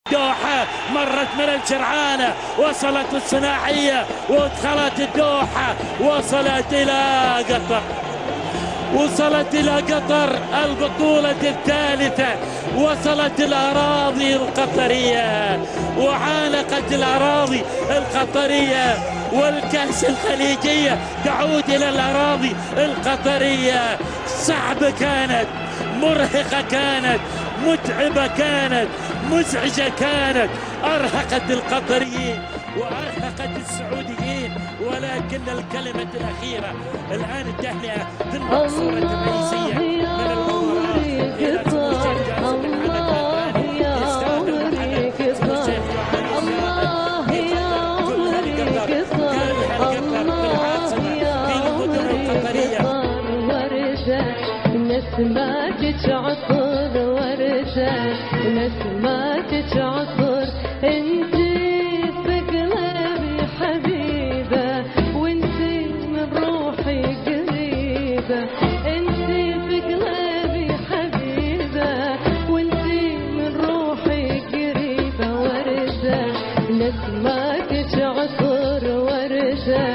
الدوحة مرت من الجرعانة، وصلت الصناعية ودخلت الدوحة، وصلت إلى قطر، وصلت إلى قطر البطولة الثالثة، وصلت الأراضي القطرية وعانقت الأراضي القطرية، والكأس الخليجية تعود إلى الأراضي القطرية. صعبة كانت، مرهقة كانت، متعبة كانت، مزعجة كانت، أرهقت القطريين وأرهقت السعوديين، ولكن الكلمة الأخيرة الآن التهنئة في المقصورة الرئيسية من الأمراء إلى المشجع نسماتك عطر وردة، نسماتك عطر، انتي في قلبي حبيبة، وانتي من روحي قريبة، انتي في قلبي حبيبة، وانتي من روحي قريبة. وردة نسماتك عطر وردة،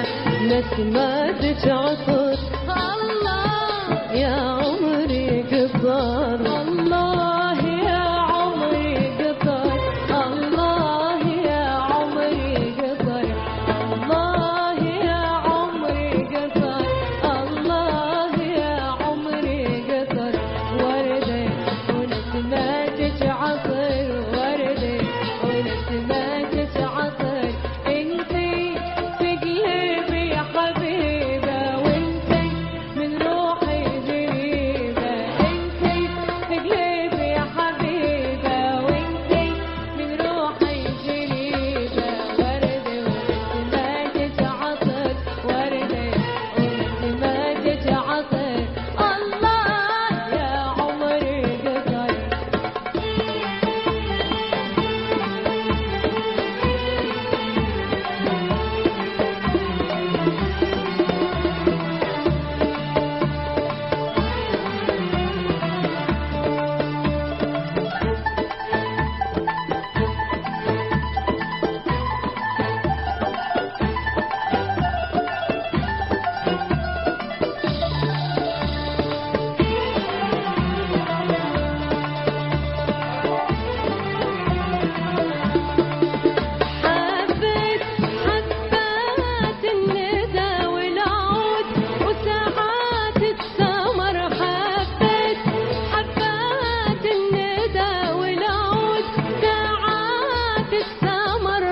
نسماتك عطر. الله يا عمري قطر، الله يا عمري قطر، الله يا عمري قطر، الله يا عمري قطر، الله يا عمري قطر. وردة ونسماتك عطر، وردة ونسماتك عطر، انتي في قلبي يا حبيبة، وانتي من روحي قريبة، انتي في قلبي يا حبيبة، وانتي من روحي قريبة. وردة ونسماتك عطر، وردة ونسماتك عطر، الله يا عمري قطر. حبيت حبات الندى والعود وساعات السمر، حبيت حبات الندى والعود ساعات السمر،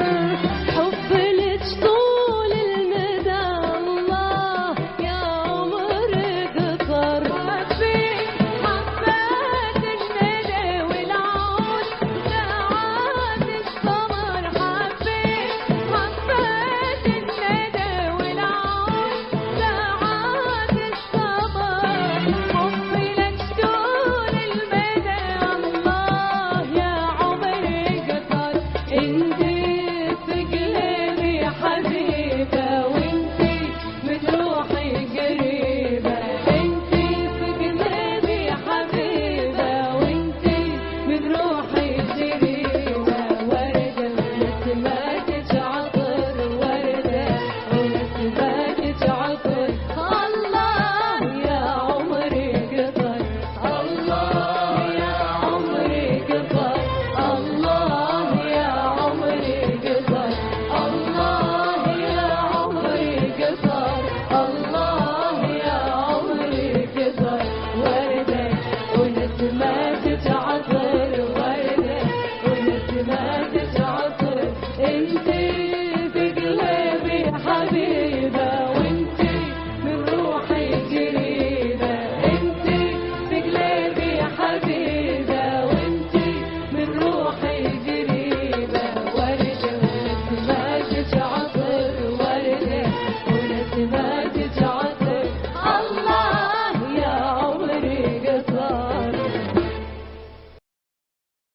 حب لك طول المدى، الله يا عمر قطر. حبيت حبات الندى والعود ساعات السمر، حبيت حبات الندى والعود ساعات السمر، حب لك طول المدى، الله يا عمري قطر. انتي في قلبي حبيبة، وانتي من روحي قريبة، انتي في قلبي حبيبة، وانتي من روحي قريبة. وردة ونسماتك عطر، وردة ونسماتك عطر، الله يا عمري قطر، الله يا عمري قطر، الله يا عمري قطر، الله يا عمري قطر، الله يا عمري قطر. وردة ونسماتك